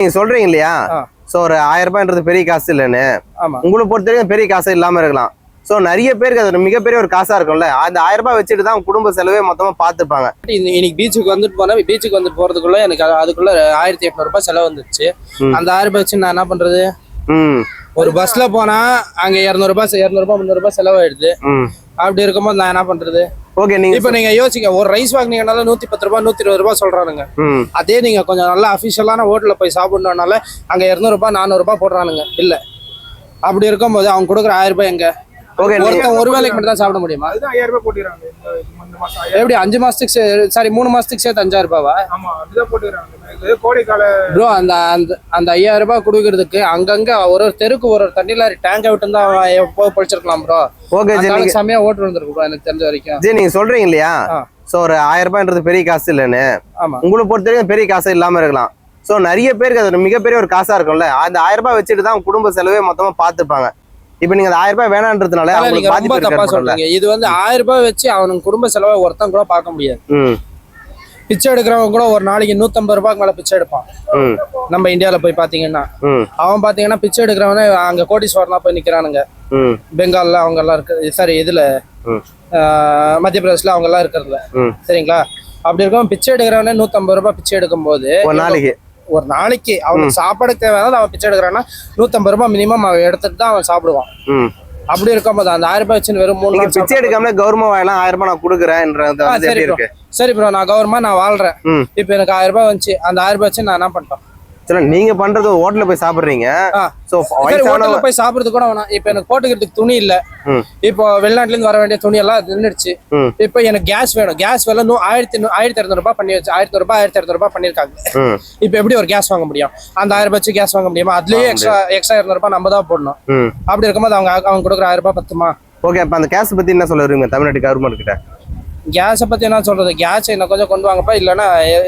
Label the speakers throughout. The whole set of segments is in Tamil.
Speaker 1: நீங்க சொல்றீங்க இல்லையா? சோ ஒரு 1000 ரூபாய்ன்றது பெரிய காசு இல்லைன்னு. உங்களை பொறுத்த வரைக்கும் பெரிய காசு இல்லாம இருக்கலாம். சோ நிறைய பேருக்கு அது மிகப்பெரிய ஒரு காசா இருக்கும்ல. அந்த 1000 ரூபாய் வச்சுட்டு தான் குடும்ப செலவே மொத்தமா பாத்துப்பாங்க.
Speaker 2: இன்னைக்கு பீச்சுக்கு வந்துட்டு போறதுக்குள்ள எனக்கு அதுக்குள்ள 1800 ரூபாய் செலவு வந்துருச்சு. அந்த 1000 ரூபாய் வச்சு நான் என்ன பண்றது? ஒரு பஸ்ல போனா அங்க 200 ரூபாய் 300 ரூபாய் செலவாயிடுது. அப்படி இருக்கும்போது நான் என்ன பண்றது?
Speaker 1: ஓகே,
Speaker 2: இப்ப நீங்க யோசிக்க, ஒரு ரைஸ் வாங்கினீங்கனால 110 ரூபாய் 120 ரூபாய் சொல்றானுங்க. அதே நீங்க கொஞ்சம் நல்ல அபிஷியலான ஹோட்டல்ல போய் சாப்பிடணும்னால அங்க 200 ரூபாய் 400 ரூபாய் போடுறானுங்க. இல்ல அப்படி இருக்கும்போது அவங்க கொடுக்குற 1000 ரூபாய் எங்க? ஒரு வேலைக்கு மட்டும் தான் சாப்பிட முடியுமா?
Speaker 3: 5000 ரூபாய் போட்டுறாங்க.
Speaker 2: எப்படி 5 மாசத்துக்கு சாரி 3 மாசத்துக்கு சேர்த்து 5000 ரூபாவா?
Speaker 3: ஆமா, அப்படிதான் போட்டுறாங்க. கோடைக்கால
Speaker 2: ப்ரோ அந்த 5000 ரூபாய் கொடுக்கறதுக்கு அங்கங்க ஒரு தெருக்கு ஒரு தண்ணி லாரி டேங்க் விட்டு தான் பொழிச்சிருக்கலாம் ப்ரோ.
Speaker 1: ஓகே ஜி,
Speaker 2: செமையா ஓட்டு வந்துருக்கு ப்ரோ எனக்கு தெரிஞ்ச வரைக்கும்.
Speaker 1: ஜி நீங்க சொல்றீங்க இல்லையா? சோ ஒரு 1000 ரூபாய்ன்றது பெரிய காசு இல்லைன்னு. உங்களை பொறுத்த வரைக்கும் பெரிய காசு இல்லாம இருக்கலாம். சோ நிறைய பேருக்கு அது மிகப்பெரிய ஒரு காசா இருக்கும்ல. அந்த 1000 ரூபாய் வச்சுட்டு தான் குடும்ப செலவே மொத்தமா பாத்துப்பாங்க. இப்ப நீங்க 1000 ரூபாய் வேணான்றதுனால
Speaker 2: ரொம்ப தப்பா சொல்றீங்க. இது 1000 ரூபாய் வச்சு அவனுக்கு குடும்ப செலவை ஒருத்தன் கூட பார்க்க முடியாது. பிச்சை எடுக்கிறவங்க கூட ஒரு நாளைக்கு 150 ரூபாய்க்கு மேல பிச்சை எடுப்பான். நம்ம இந்தியாவில போய் பாத்தீங்கன்னா அவன் பாத்தீங்கன்னா பிச்சை எடுக்கிறவனே அங்க கோடீஸ்வரனா போய் நிக்கிறானுங்க. பெங்கால்ல அவங்க எல்லாம் இருக்கு, சாரி இதுல மத்திய பிரதேஷ்ல அவங்க எல்லாம் இருக்கிறதுல. சரிங்களா? அப்படி இருக்கும் பிச்சை எடுக்கிறவனே 150 ரூபாய் பிச்சை எடுக்கும் போது ஒரு நாளைக்கு அவனுக்கு சாப்பாடு தேவையான அவன் பிச்சை எடுக்கிறான்னா 150 ரூபாய் மினிமம் அவன் எடுத்துட்டு தான் அவன் சாப்பிடுவான். அப்படி இருக்கும்போது அந்த 1000 ரூபாய் வச்சு வெறும் 3 நாள்
Speaker 1: பிச்சை எடுக்காம கவர்மெண்ட் வாங்கலாம் 1000 ரூபாய் நான் கொடுக்குறேன்.
Speaker 2: சரி ப்ரோ, நான் கவர்மெண்ட் நான் வாழ்றேன். இப்ப எனக்கு 1000 ரூபாய் வந்துச்சு. அந்த 1000 ரூபாய் வச்சு நான் என்ன பண்ணிட்டேன்?
Speaker 1: நீங்க பண்றது ஹோட்டல்ல போய் சாப்பிடுறீங்க.
Speaker 2: ஹோட்டல்ல போய் சாப்பிடுறது கூட வேணாம். இப்ப எனக்கு போட்டுக்கிறதுக்கு துணி இல்ல. இப்போ வெளிநாட்டுல இருந்து வர வேண்டிய துணி எல்லாம் நின்றுச்சு. இப்ப எனக்கு கேஸ் வேணும். கேஸ் விலை 1200 ரூபாய் பண்ணி வச்சு 1000 ரூபாய் 1200 ரூபாய் பண்ணிருக்காங்க. இப்ப எப்படி ஒரு கேஸ் வாங்க முடியும்? அந்த 1000 ரூபாய் வச்சு கேஸ் வாங்க முடியுமா? அதுலயே எக்ஸ்ட்ரா 200 ரூபாய் நம்ம தான் போடணும். அப்படி இருக்கும்போது அவங்க கொடுக்குற 1000 ரூபாய் பத்துமா?
Speaker 1: ஓகே, அப்ப அந்த கேஸ் பத்தி என்ன சொல்ல வருவீங்க தமிழ்நாட்டு கவர்மெண்ட் கிட்ட?
Speaker 2: கேஸை பத்தி என்ன சொல்றது? கேஸ் என்ன கொஞ்சம் கொண்டு வாங்கப்பா, இல்லைன்னா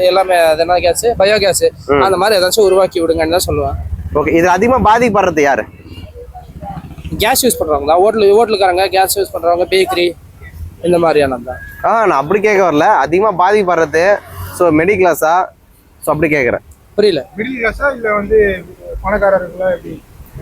Speaker 2: எல்லாமே என்ன கேஸ், பயோ கேஸ் அந்த மாதிரி ஏதாச்சும் உருவாக்கி விடுங்கன்னு தான் சொல்லுவேன்.
Speaker 1: ஓகே, இது அதிகமா பாதிக்கப்படுறது யாரு?
Speaker 2: கேஸ் யூஸ் பண்றவங்க தான். ஹோட்டலுக்காரங்க, கேஸ் யூஸ் பண்றவங்க, பேக்கரி இந்த மாதிரியானது தான்.
Speaker 1: நான் அப்படி கேட்க வரல. அதிகமா பாதிக்கப்படுறது ஸோ மிடில் கிளாஸா? ஸோ அப்படி கேட்குறேன்.
Speaker 2: புரியல.
Speaker 3: மிடில் கிளாஸா இல்ல பணக்காரர்களா? எப்படி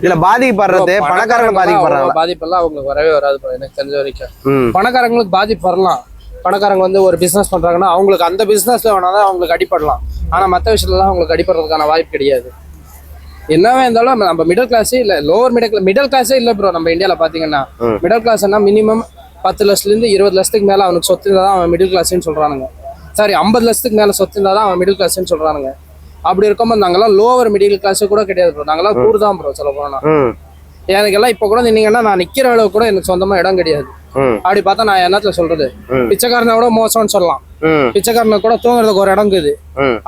Speaker 1: இல்ல பாதிக்கப்படுறது பணக்காரங்க பாதிக்கப்படுறாங்க.
Speaker 2: பாதிப்பெல்லாம் அவங்களுக்கு வரவே வராது எனக்கு தெரிஞ்ச வரைக்கும். பணக்காரங்களுக்கு பாதிப்பு வரலாம். பணக்காரங்க ஒரு பிசினஸ் பண்றாங்கன்னா அவங்களுக்கு அந்த பிசினஸ்ல வேணாதான் அவங்களுக்கு அடிப்படலாம். ஆனா மற்ற விஷயத்துல அவங்களுக்கு அடிப்படுறதுக்கான வாய்ப்பு கிடையாது. என்னவே இருந்தாலும் நம்ம மிடில் கிளாஸே இல்ல, லோவர் மிடில் கிளாஸே இல்ல ப்ரோ. நம்ம இந்தியாவில பாத்தீங்கன்னா மிடில் கிளாஸ்னா மினிமம் 10 லட்சத்துல இருந்து 20 லட்சத்துக்கு மேல அவனுக்கு சொத்து இருந்தா தான் அவன் மிடில் கிளாஸ்ன்னு சொல்றானுங்க. சாரி 50 லட்சத்துக்கு மேல சொத்து இருந்தா தான் அவன் மிடில் கிளாஸ்ன்னு சொல்றானுங்க. அப்படி இருக்கும்போது நாங்கெல்லாம் லோவர் மிடில் கிளாஸ் கூட கிடையாது ப்ரோ. நாங்கெல்லாம் கூடு தான் ப்ரோ. சொல்ல போனா எனக்கு எல்லாம் இப்ப கூட நின்னீங்கன்னா நான் நிக்கிற அளவு கூட எனக்கு சொந்தமா இடம் கிடையாது. அப்படி பார்த்தா நான் என்னத்துல சொல்றது? பிச்சைக்காரனை கூட மோசம்னு சொல்லலாம். பிச்சைக்காரனை கூட தூங்குறதுக்கு ஒரு இடம் இருக்குது.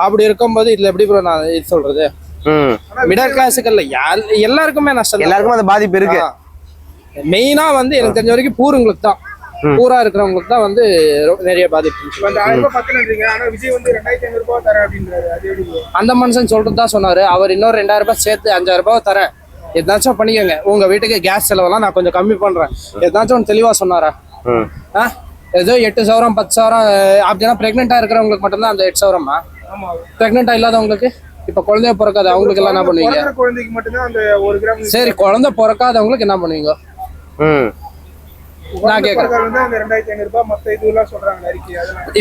Speaker 2: அப்படி இருக்கும்போது இதுல எப்படி ப்ரோ நான் இது சொல்றது? மிடில் கிளாஸுக்கு இல்ல, எல்லாருக்குமே நஷ்டம்.
Speaker 1: எல்லாருக்கும் அந்த பாதிப்பு இருக்கு.
Speaker 2: மெயினா எனக்கு தெரிஞ்ச வரைக்கும் பூருங்களுக்கு தான், பூரா இருக்கிறவங்களுக்கு தான் நிறைய பாதிப்பு. அந்த மனுஷன் சொல்றது தான் சொன்னாரு. அவர் இன்னொரு 2000 ரூபாய் சேர்த்து 5000 ரூபாய் தரேன், எதாச்சும் பண்ணிக்கோங்க, உங்க வீட்டுக்கு கேஸ் செலவெல்லாம் நான் கொஞ்சம் கம்மி பண்றேன், எதாச்சும் தெளிவா சொன்னாரா? ஏதோ 8,000 10,000 அப்படின்னா பிரெக்னெண்டா இருக்கிறவங்களுக்கு மட்டும்தான் அந்த 8,000மா? பிரெக்னெண்டா இல்லாதவங்களுக்கு, இப்ப குழந்தைய பிறக்காத அவங்களுக்கு எல்லாம் என்ன பண்ணுவீங்க? சரி, குழந்தை பிறக்காதவங்களுக்கு என்ன பண்ணுவீங்க? நான் கேக்குறேன்.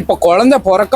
Speaker 2: இப்ப குழந்தை பிறக்கா